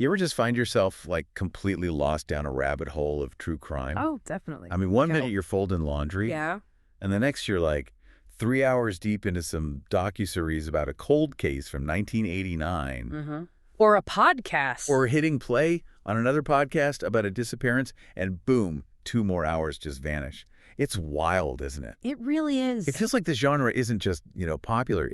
You ever just find yourself, like, completely lost down a rabbit hole of true crime? Oh, definitely. I mean, one minute you're folding laundry, Yeah. and the next you're, like, 3 hours deep into some docuseries about a cold case from 1989. Mm-hmm. Or a podcast. Or hitting play on another podcast about a disappearance, and boom, 2 more hours just vanish. It's wild, isn't it? It really is. It feels like this genre isn't just, popular.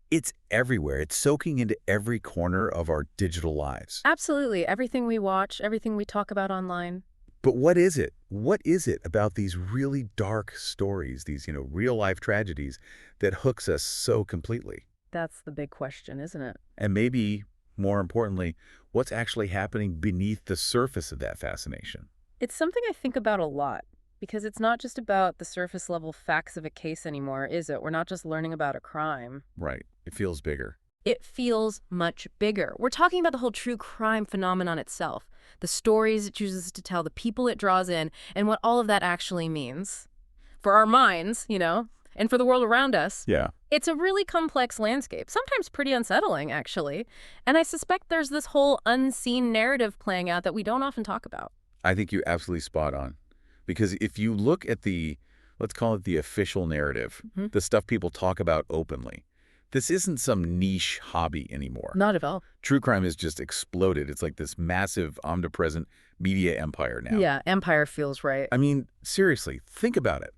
It's everywhere. It's soaking into every corner of our digital lives. Absolutely. Everything we watch, everything we talk about online. But what is it? What is it about these really dark stories, these, real-life tragedies that hooks us so completely? That's the big question, isn't it? And maybe, more importantly, what's actually happening beneath the surface of that fascination? It's something I think about a lot. Because it's not just about the surface level facts of a case anymore, is it? We're not just learning about a crime. Right. It feels bigger. It feels much bigger. We're talking about the whole true crime phenomenon itself, the stories it chooses to tell, the people it draws in, and what all of that actually means. For our minds, and for the world around us. Yeah. It's a really complex landscape, sometimes pretty unsettling, actually. And I suspect there's this whole unseen narrative playing out that we don't often talk about. I think you're absolutely spot on. Because if you look at let's call it the official narrative, the stuff people talk about openly, this isn't some niche hobby anymore. Not at all. True crime has just exploded. It's like this massive, omnipresent media empire now. Yeah, empire feels right. I mean, seriously, think about it.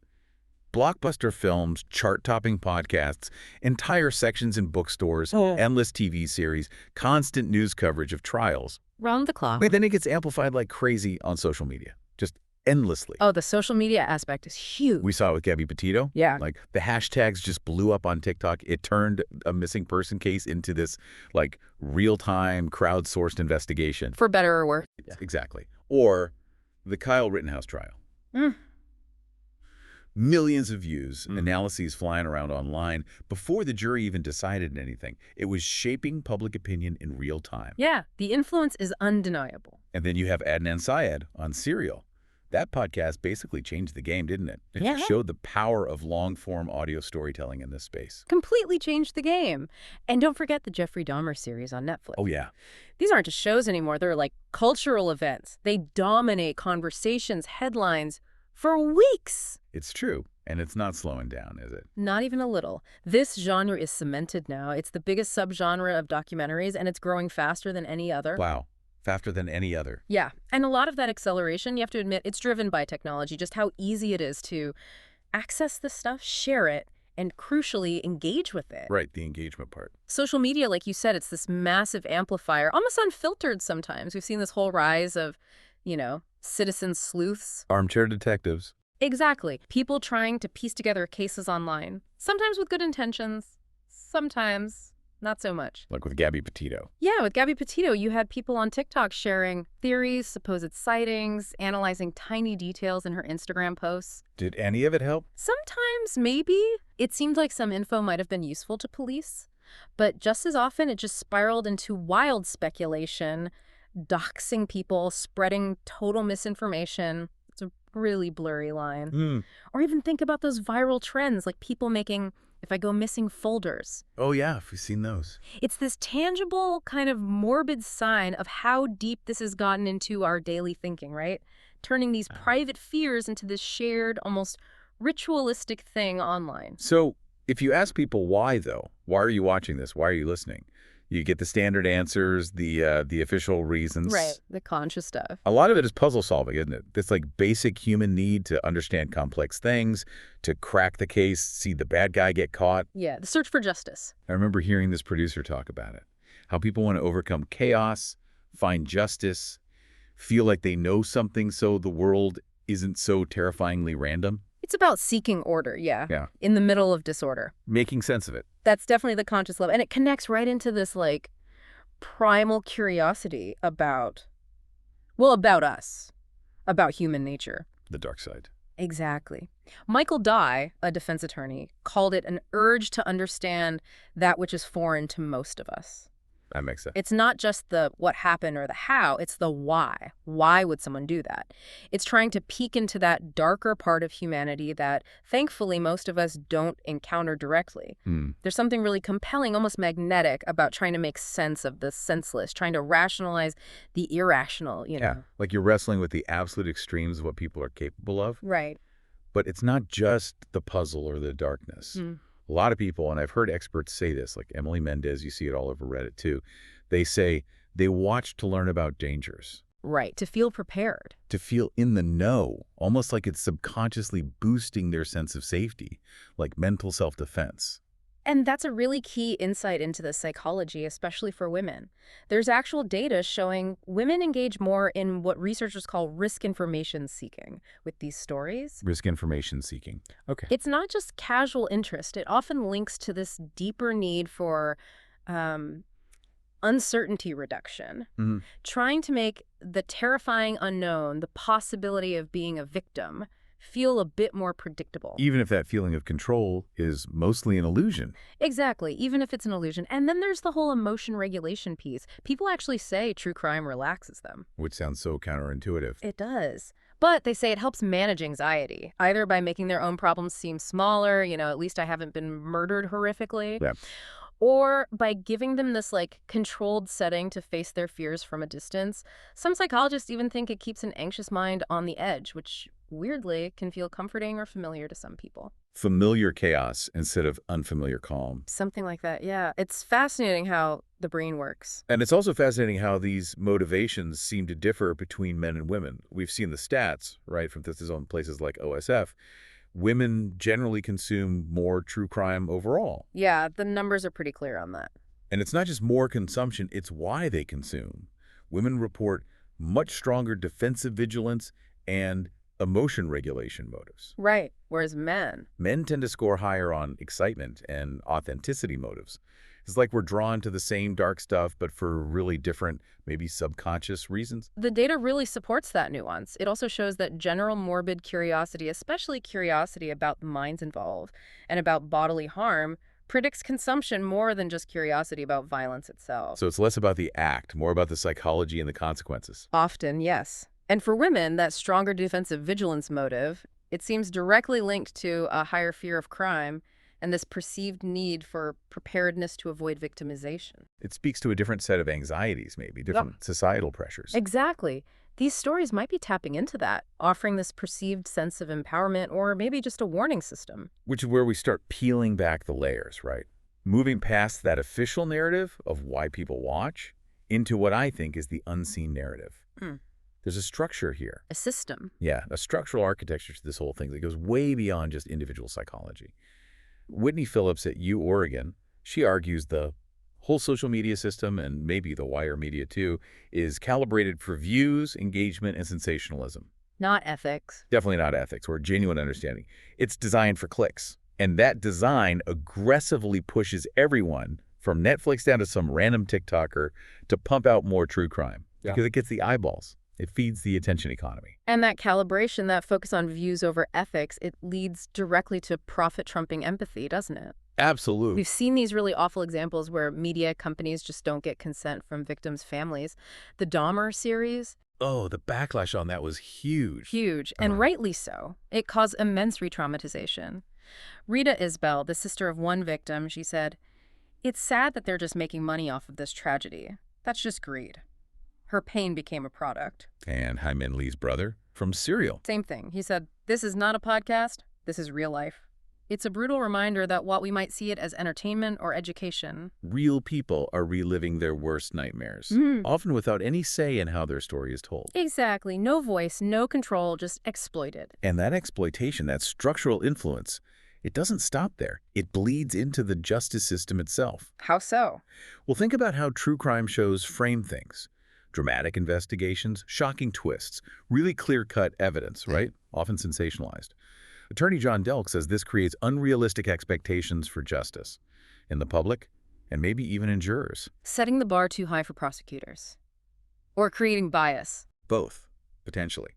Blockbuster films, chart-topping podcasts, entire sections in bookstores, endless TV series, constant news coverage of trials. Round the clock. But then it gets amplified like crazy on social media. Just endlessly. Oh, the social media aspect is huge. We saw it with Gabby Petito. Yeah. Like, the hashtags just blew up on TikTok. It turned a missing person case into this, like, real-time, crowdsourced investigation. For better or worse. Yeah. Exactly. Or the Kyle Rittenhouse trial. Millions of views, analyses flying around online before the jury even decided anything. It was shaping public opinion in real time. Yeah, the influence is undeniable. And then you have Adnan Syed on Serial. That podcast basically changed the game, didn't it? It showed the power of long-form audio storytelling in this space. Completely changed the game. And don't forget the Jeffrey Dahmer series on Netflix. Oh, yeah. These aren't just shows anymore. They're like cultural events. They dominate conversations, headlines for weeks. It's true. And it's not slowing down, is it? Not even a little. This genre is cemented now. It's the biggest subgenre of documentaries, and it's growing faster than any other. Wow. Faster than any other. Yeah. And a lot of that acceleration, you have to admit, it's driven by technology, just how easy it is to access this stuff, share it, and crucially, engage with it. Right, the engagement part. Social media, like you said, it's this massive amplifier, almost unfiltered sometimes. We've seen this whole rise of, citizen sleuths. Armchair detectives. Exactly. People trying to piece together cases online, sometimes with good intentions, sometimes not so much. Like with Gabby Petito. Yeah, with Gabby Petito, you had people on TikTok sharing theories, supposed sightings, analyzing tiny details in her Instagram posts. Did any of it help? Sometimes, maybe. It seemed like some info might have been useful to police. But just as often, it just spiraled into wild speculation, doxing people, spreading total misinformation. It's a really blurry line. Or even think about those viral trends, like people making "if I go missing" folders. Oh, yeah, we've seen those. It's this tangible, kind of morbid sign of how deep this has gotten into our daily thinking, right? Turning these private fears into this shared, almost ritualistic thing online. So, if you ask people why, though, why are you watching this? Why are you listening? You get the standard answers, the official reasons. Right, the conscious stuff. A lot of it is puzzle solving, isn't it? This like basic human need to understand complex things, to crack the case, see the bad guy get caught. Yeah, the search for justice. I remember hearing this producer talk about it. How people want to overcome chaos, find justice, feel like they know something so the world isn't so terrifyingly random. It's about seeking order, Yeah. in the middle of disorder. Making sense of it. That's definitely the conscious level. And it connects right into this, like, primal curiosity about us, about human nature. The dark side. Exactly. Michael Dye, a defense attorney, called it an urge to understand that which is foreign to most of us. That makes sense. It's not just the what happened or the how, it's the why. Why would someone do that? It's trying to peek into that darker part of humanity that, thankfully, most of us don't encounter directly. There's something really compelling, almost magnetic, about trying to make sense of the senseless, trying to rationalize the irrational, Yeah, like you're wrestling with the absolute extremes of what people are capable of. Right. But it's not just the puzzle or the darkness. A lot of people, and I've heard experts say this, like Emily Mendez, you see it all over Reddit too, they say they watch to learn about dangers. Right, to feel prepared. To feel in the know, almost like it's subconsciously boosting their sense of safety, like mental self-defense. And that's a really key insight into the psychology, especially for women. There's actual data showing women engage more in what researchers call risk information seeking with these stories. Risk information seeking. Okay. It's not just casual interest. It often links to this deeper need for uncertainty reduction, trying to make the terrifying unknown, the possibility of being a victim, feel a bit more predictable. Even if that feeling of control is mostly an illusion. Exactly, even if it's an illusion. And then there's the whole emotion regulation piece. People actually say true crime relaxes them. Which sounds so counterintuitive. It does. But they say it helps manage anxiety, either by making their own problems seem smaller, at least I haven't been murdered horrifically, Yeah. or by giving them this controlled setting to face their fears from a distance. Some psychologists even think it keeps an anxious mind on the edge, which weirdly can feel comforting or familiar to some people. Familiar chaos instead of unfamiliar calm. Something like that, yeah. It's fascinating how the brain works. And it's also fascinating how these motivations seem to differ between men and women. We've seen the stats, right, from this on places like OSF. Women generally consume more true crime overall. Yeah, the numbers are pretty clear on that. And it's not just more consumption, it's why they consume. Women report much stronger defensive vigilance and emotion regulation motives. Right, whereas men tend to score higher on excitement and authenticity motives. It's like we're drawn to the same dark stuff, but for really different, maybe subconscious reasons. The data really supports that nuance. It also shows that general morbid curiosity, especially curiosity about the minds involved and about bodily harm, predicts consumption more than just curiosity about violence itself. So it's less about the act, more about the psychology and the consequences. Often, yes. And for women, that stronger defensive vigilance motive, it seems directly linked to a higher fear of crime and this perceived need for preparedness to avoid victimization. It speaks to a different set of anxieties, maybe, different societal pressures. Exactly. These stories might be tapping into that, offering this perceived sense of empowerment or maybe just a warning system. Which is where we start peeling back the layers, right? Moving past that official narrative of why people watch into what I think is the unseen narrative. There's a structure here. A system. Yeah, a structural architecture to this whole thing that goes way beyond just individual psychology. Whitney Phillips at U-Oregon, she argues the whole social media system, and maybe the wire media too, is calibrated for views, engagement, and sensationalism. Not ethics. Definitely not ethics or genuine understanding. It's designed for clicks. And that design aggressively pushes everyone, from Netflix down to some random TikToker, to pump out more true crime. Yeah. Because it gets the eyeballs. It feeds the attention economy. And that calibration, that focus on views over ethics, it leads directly to profit-trumping empathy, doesn't it? Absolutely. We've seen these really awful examples where media companies just don't get consent from victims' families. The Dahmer series. Oh, the backlash on that was huge. Huge, and rightly so. It caused immense re-traumatization. Rita Isbell, the sister of one victim, she said, "It's sad that they're just making money off of this tragedy. That's just greed." Her pain became a product. And Hyman Lee's brother from Serial. Same thing. He said, "This is not a podcast. This is real life." It's a brutal reminder that while we might see it as entertainment or education, Real people are reliving their worst nightmares, often without any say in how their story is told. exactly, no voice, no control, just exploited. And that exploitation, that structural influence, it doesn't stop there. It bleeds into the justice system itself. How so? Well, think about how true crime shows frame things. Dramatic investigations, shocking twists, really clear-cut evidence, right? Often sensationalized. Attorney John Delk says this creates unrealistic expectations for justice in the public and maybe even in jurors. Setting the bar too high for prosecutors. Or creating bias. Both, potentially.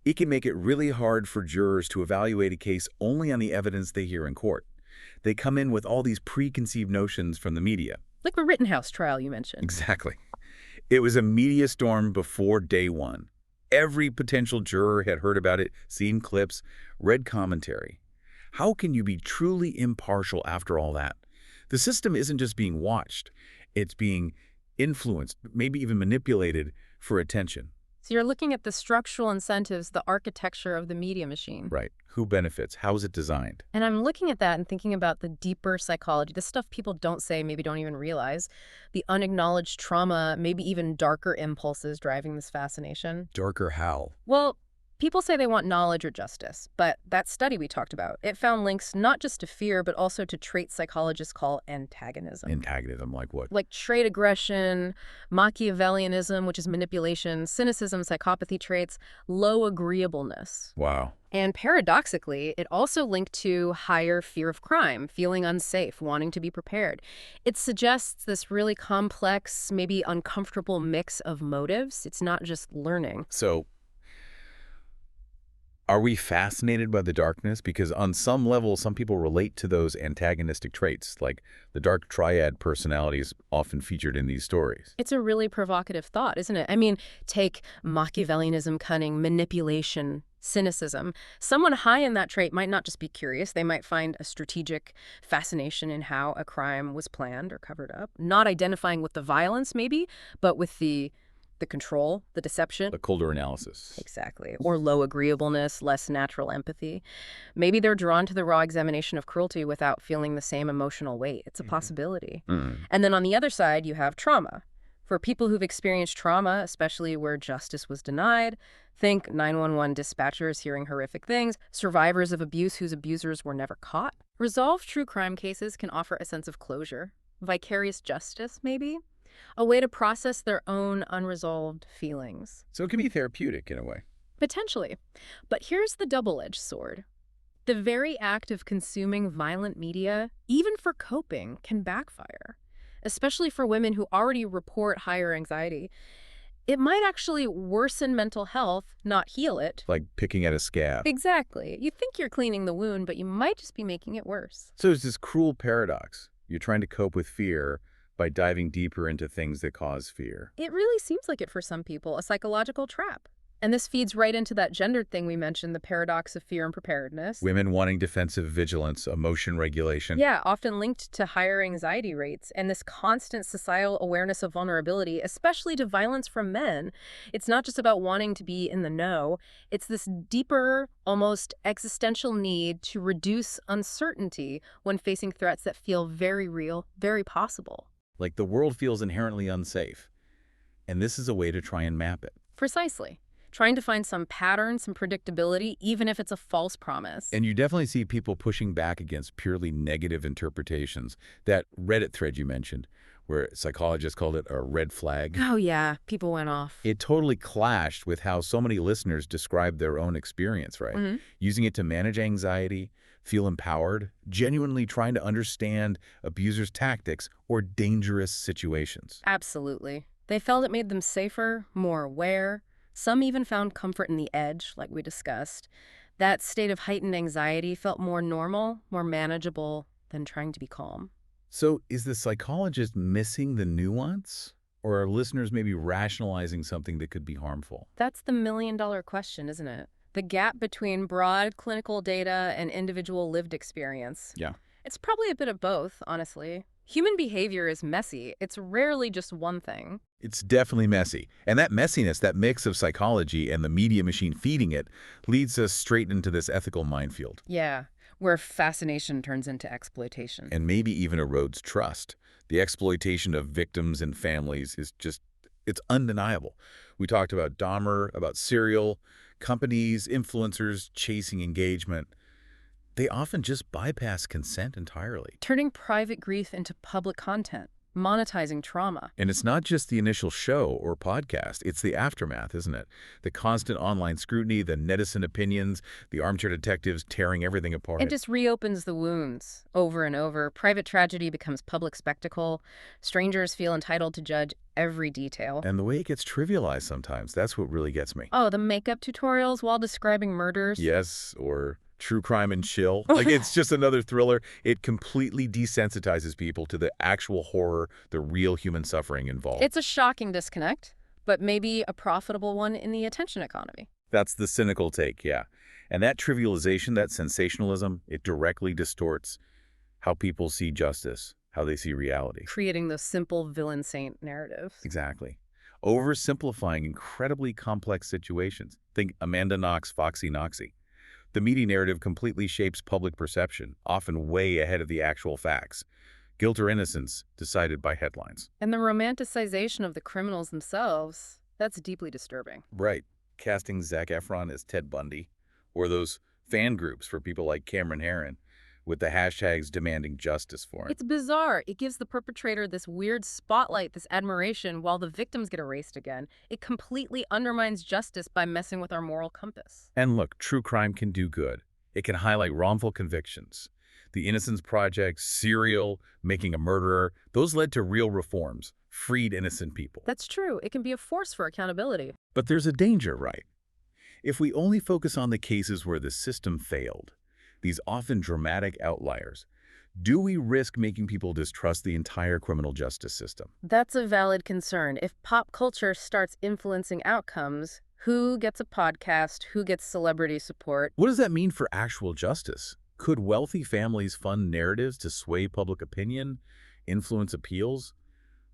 It can make it really hard for jurors to evaluate a case only on the evidence they hear in court. They come in with all these preconceived notions from the media, Like the Rittenhouse trial you mentioned. Exactly. It was a media storm before day one. Every potential juror had heard about it, seen clips, read commentary. How can you be truly impartial after all that? The system isn't just being watched. It's being influenced, maybe even manipulated for attention. So you're looking at the structural incentives, the architecture of the media machine. Right. Who benefits? How is it designed? And I'm looking at that and thinking about the deeper psychology, the stuff people don't say, maybe don't even realize, the unacknowledged trauma, maybe even darker impulses driving this fascination. Darker how? Well, people say they want knowledge or justice, but that study we talked about, it found links not just to fear, but also to traits psychologists call antagonism. Antagonism, like what? Like trait aggression, Machiavellianism, which is manipulation, cynicism, psychopathy traits, low agreeableness. Wow. And paradoxically, it also linked to higher fear of crime, feeling unsafe, wanting to be prepared. It suggests this really complex, maybe uncomfortable mix of motives. It's not just learning. So, are we fascinated by the darkness? Because on some level, some people relate to those antagonistic traits, like the dark triad personalities often featured in these stories. It's a really provocative thought, isn't it? I mean, take Machiavellianism, cunning, manipulation, cynicism. Someone high in that trait might not just be curious. They might find a strategic fascination in how a crime was planned or covered up. Not identifying with the violence, maybe, but with the control, the deception. The colder analysis. Exactly. Or low agreeableness, less natural empathy. Maybe they're drawn to the raw examination of cruelty without feeling the same emotional weight. It's a possibility. And then on the other side, you have trauma. For people who've experienced trauma, especially where justice was denied, think 911 dispatchers hearing horrific things, survivors of abuse whose abusers were never caught. Resolved true crime cases can offer a sense of closure, vicarious justice, maybe, a way to process their own unresolved feelings. So it can be therapeutic in a way. Potentially. But here's the double-edged sword. The very act of consuming violent media, even for coping, can backfire, especially for women who already report higher anxiety. It might actually worsen mental health, not heal it. Like picking at a scab. Exactly. You think you're cleaning the wound, but you might just be making it worse. So it's this cruel paradox. You're trying to cope with fear by diving deeper into things that cause fear. It really seems like it for some people, a psychological trap. And this feeds right into that gendered thing we mentioned, the paradox of fear and preparedness. Women wanting defensive vigilance, emotion regulation. Yeah, often linked to higher anxiety rates and this constant societal awareness of vulnerability, especially to violence from men. It's not just about wanting to be in the know. It's this deeper, almost existential need to reduce uncertainty when facing threats that feel very real, very possible. Like the world feels inherently unsafe. And this is a way to try and map it. Precisely. Trying to find some pattern, some predictability, even if it's a false promise. And you definitely see people pushing back against purely negative interpretations. That Reddit thread you mentioned, where psychologists called it a red flag. Oh yeah, people went off. It totally clashed with how so many listeners described their own experience, right? Using it to manage anxiety, feel empowered, genuinely trying to understand abusers' tactics or dangerous situations. Absolutely. They felt it made them safer, more aware. Some even found comfort in the edge, like we discussed. That state of heightened anxiety felt more normal, more manageable than trying to be calm. So is the psychologist missing the nuance? Or are listeners maybe rationalizing something that could be harmful? That's the million-dollar question, isn't it? The gap between broad clinical data and individual lived experience. Yeah. It's probably a bit of both, honestly. Human behavior is messy. It's rarely just one thing. It's definitely messy. And that messiness, that mix of psychology and the media machine feeding it, leads us straight into this ethical minefield. Yeah, where fascination turns into exploitation. And maybe even erodes trust. The exploitation of victims and families is just, it's undeniable. We talked about Dahmer, about serial, companies, influencers chasing engagement. They often just bypass consent entirely. Turning private grief into public content, monetizing trauma. And it's not just the initial show or podcast, it's the aftermath, isn't it? The constant online scrutiny, the netizen opinions, the armchair detectives tearing everything apart. It just reopens the wounds over and over. Private tragedy becomes public spectacle. Strangers feel entitled to judge every detail. And the way it gets trivialized sometimes, that's what really gets me. Oh, the makeup tutorials while describing murders? Yes, or true crime and chill. Like, it's just another thriller. It completely desensitizes people to the actual horror, the real human suffering involved. It's a shocking disconnect, but maybe a profitable one in the attention economy. That's the cynical take, yeah. And that trivialization, that sensationalism, it directly distorts how people see justice, how they see reality. Creating those simple villain-saint narratives. Exactly. Oversimplifying incredibly complex situations. Think Amanda Knox, Foxy Noxy. The media narrative completely shapes public perception, often way ahead of the actual facts. Guilt or innocence decided by headlines. And the romanticization of the criminals themselves, that's deeply disturbing. Right. Casting Zac Efron as Ted Bundy, or those fan groups for people like Cameron Herron, with the hashtags demanding justice for him. It's bizarre. It gives the perpetrator this weird spotlight, this admiration, while the victims get erased again. It completely undermines justice by messing with our moral compass. And look, true crime can do good. It can highlight wrongful convictions. The Innocence Project, Serial, Making a Murderer, those led to real reforms, freed innocent people. That's true. It can be a force for accountability. But there's a danger, right? If we only focus on the cases where the system failed, these often dramatic outliers, do we risk making people distrust the entire criminal justice system? That's a valid concern. If pop culture starts influencing outcomes, who gets a podcast, who gets celebrity support? What does that mean for actual justice? Could wealthy families fund narratives to sway public opinion, influence appeals?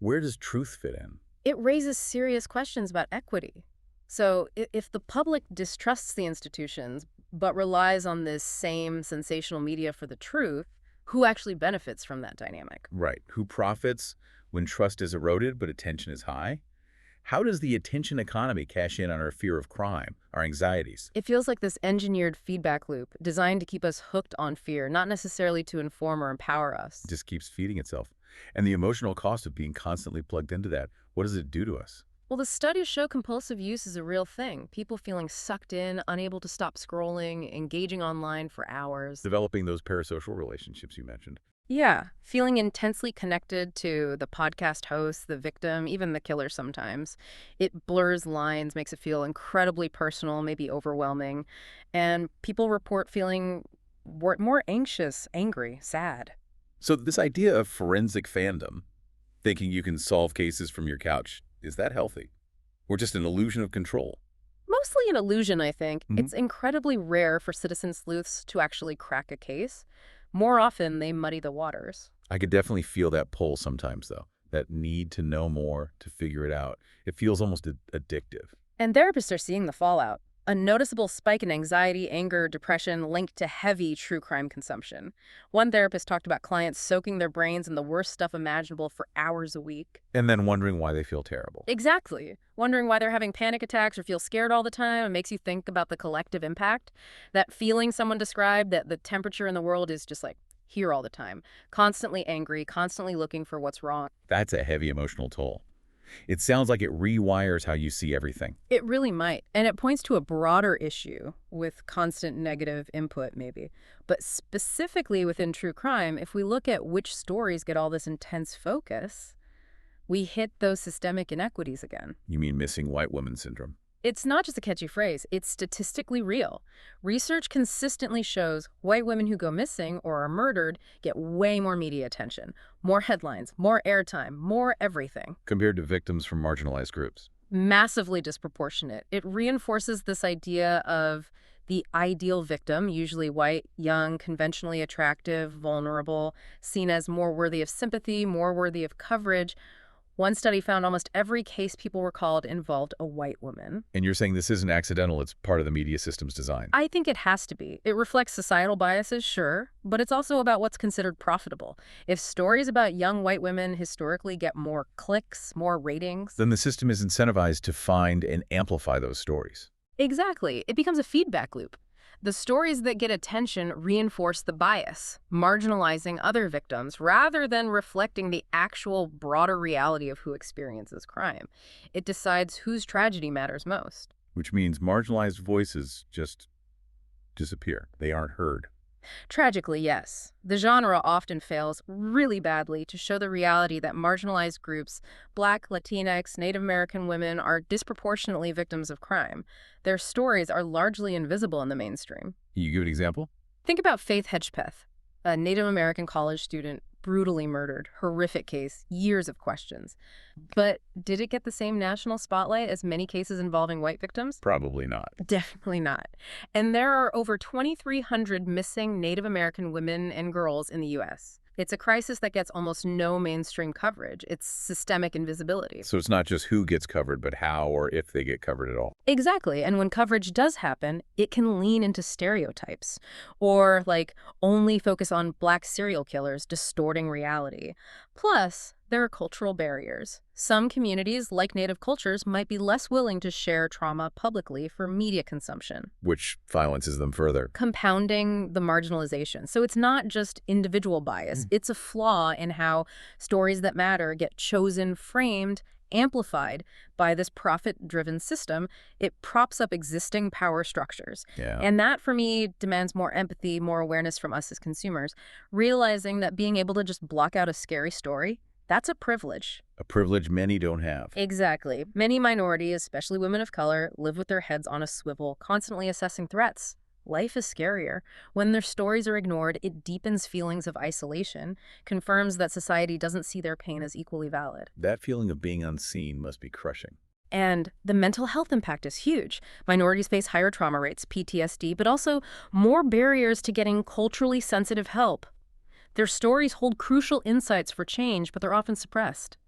Where does truth fit in? It raises serious questions about equity. So if the public distrusts the institutions but relies on this same sensational media for the truth, who actually benefits from that dynamic? Right. Who profits when trust is eroded but attention is high? How does the attention economy cash in on our fear of crime, our anxieties? It feels like this engineered feedback loop designed to keep us hooked on fear, not necessarily to inform or empower us. It just keeps feeding itself. And the emotional cost of being constantly plugged into that, what does it do to us? Well, the studies show compulsive use is a real thing. People feeling sucked in, unable to stop scrolling, engaging online for hours. Developing those parasocial relationships you mentioned. Yeah, feeling intensely connected to the podcast host, the victim, even the killer sometimes. It blurs lines, makes it feel incredibly personal, maybe overwhelming. And people report feeling more anxious, angry, sad. So this idea of forensic fandom, thinking you can solve cases from your couch, is that healthy? Or just an illusion of control? Mostly an illusion, I think. Mhm. It's incredibly rare for citizen sleuths to actually crack a case. More often, they muddy the waters. I could definitely feel that pull sometimes, though. That need to know more, to figure it out. It feels almost addictive. And therapists are seeing the fallout. A noticeable spike in anxiety, anger, depression linked to heavy true crime consumption. One therapist talked about clients soaking their brains in the worst stuff imaginable for hours a week. And then wondering why they feel terrible. Exactly. Wondering why they're having panic attacks or feel scared all the time. It makes you think about the collective impact. That feeling someone described, that the temperature in the world is just like here all the time. Constantly angry, constantly looking for what's wrong. That's a heavy emotional toll. It sounds like it rewires how you see everything. It really might. And it points to a broader issue with constant negative input, maybe. But specifically within true crime, if we look at which stories get all this intense focus, we hit those systemic inequities again. You mean missing white woman syndrome? It's not just a catchy phrase. It's statistically real. Research consistently shows white women who go missing or are murdered get way more media attention, more headlines, more airtime, more everything. Compared to victims from marginalized groups. Massively disproportionate. It reinforces this idea of the ideal victim, usually white, young, conventionally attractive, vulnerable, seen as more worthy of sympathy, more worthy of coverage. One study found almost every case people recalled involved a white woman. And you're saying this isn't accidental, it's part of the media system's design. I think it has to be. It reflects societal biases, sure, but it's also about what's considered profitable. If stories about young white women historically get more clicks, more ratings... Then the system is incentivized to find and amplify those stories. Exactly. It becomes a feedback loop. The stories that get attention reinforce the bias, marginalizing other victims rather than reflecting the actual broader reality of who experiences crime. It decides whose tragedy matters most. Which means marginalized voices just disappear. They aren't heard. Tragically, yes. The genre often fails really badly to show the reality that marginalized groups, Black, Latinx, Native American women, are disproportionately victims of crime. Their stories are largely invisible in the mainstream. Can you give an example? Think about Faith Hedgepeth, a Native American college student brutally murdered. Horrific case, years of questions. But did it get the same national spotlight as many cases involving white victims? Probably not. Definitely not. And there are over 2,300 missing Native American women and girls in the U.S. It's a crisis that gets almost no mainstream coverage. It's systemic invisibility. So it's not just who gets covered, but how or if they get covered at all. Exactly. And when coverage does happen, it can lean into stereotypes or, like, only focus on Black serial killers, distorting reality. Plus, there are cultural barriers. Some communities, like Native cultures, might be less willing to share trauma publicly for media consumption, Which violences them further. compounding the marginalization. So it's not just individual bias. It's a flaw in how stories that matter get chosen, framed, amplified by this profit-driven system. It props up existing power structures. Yeah. And that, for me, demands more empathy, more awareness from us as consumers, realizing that being able to just block out a scary story, that's a privilege. A privilege many don't have. Exactly. Many minorities, especially women of color, live with their heads on a swivel, constantly assessing threats. Life is scarier. When their stories are ignored, it deepens feelings of isolation, confirms that society doesn't see their pain as equally valid. That feeling of being unseen must be crushing. And the mental health impact is huge. Minorities face higher trauma rates, PTSD, but also more barriers to getting culturally sensitive help. Their stories hold crucial insights for change, but they're often suppressed.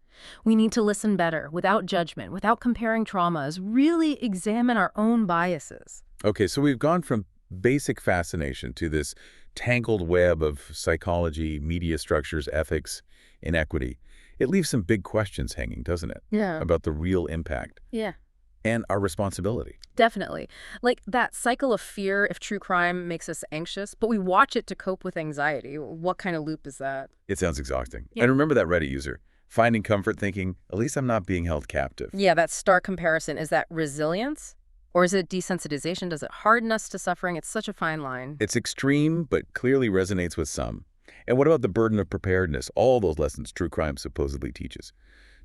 We need to listen better, without judgment, without comparing traumas, really examine our own biases. Okay, so we've gone from basic fascination to this tangled web of psychology, media structures, ethics, inequity. It leaves some big questions hanging, doesn't it? Yeah. About the real impact Yeah. and our responsibility. Definitely. Like that cycle of fear if true crime makes us anxious, but we watch it to cope with anxiety. What kind of loop is that? It sounds exhausting. Yeah. And remember that Reddit user, finding comfort thinking, at least I'm not being held captive. Yeah, that stark comparison. Is that resilience? Or is it desensitization? Does it harden us to suffering? It's such a fine line. It's extreme, but clearly resonates with some. And what about the burden of preparedness? All those lessons true crime supposedly teaches.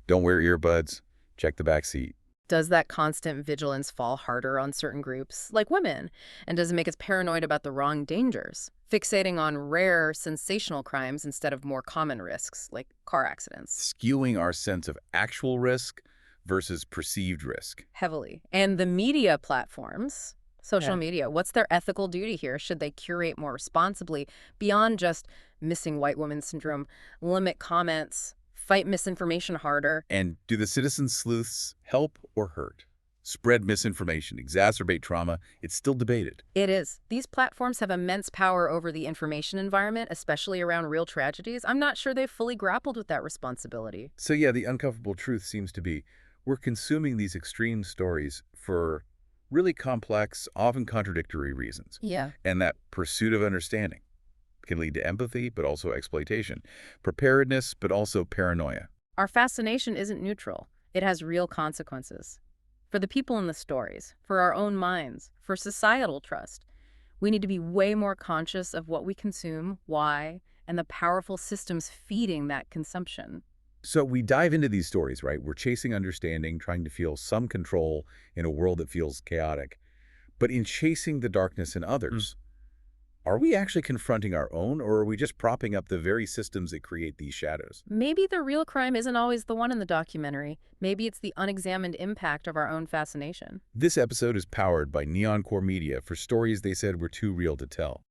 Don't wear earbuds. Check the back seat. Does that constant vigilance fall harder on certain groups, like women? And does it make us paranoid about the wrong dangers? Fixating on rare, sensational crimes instead of more common risks, like car accidents. Skewing our sense of actual risk versus perceived risk. Heavily. And the media platforms, social Yeah. media, what's their ethical duty here? Should they curate more responsibly beyond just missing white woman syndrome, limit comments, fight misinformation harder? And do the citizen sleuths help or hurt? Spread misinformation, exacerbate trauma. It's still debated. It is. These platforms have immense power over the information environment, especially around real tragedies. I'm not sure they've fully grappled with that responsibility. So yeah, the uncomfortable truth seems to be we're consuming these extreme stories for really complex, often contradictory reasons. Yeah. And that pursuit of understanding can lead to empathy, but also exploitation. Preparedness, but also paranoia. Our fascination isn't neutral. It has real consequences. For the people in the stories, for our own minds, for societal trust, we need to be way more conscious of what we consume, why, and the powerful systems feeding that consumption. So we dive into these stories, right? We're chasing understanding, trying to feel some control in a world that feels chaotic. But in chasing the darkness in others, are we actually confronting our own, or are we just propping up the very systems that create these shadows? Maybe the real crime isn't always the one in the documentary. Maybe it's the unexamined impact of our own fascination. This episode is powered by Neon Core Media for stories they said were too real to tell.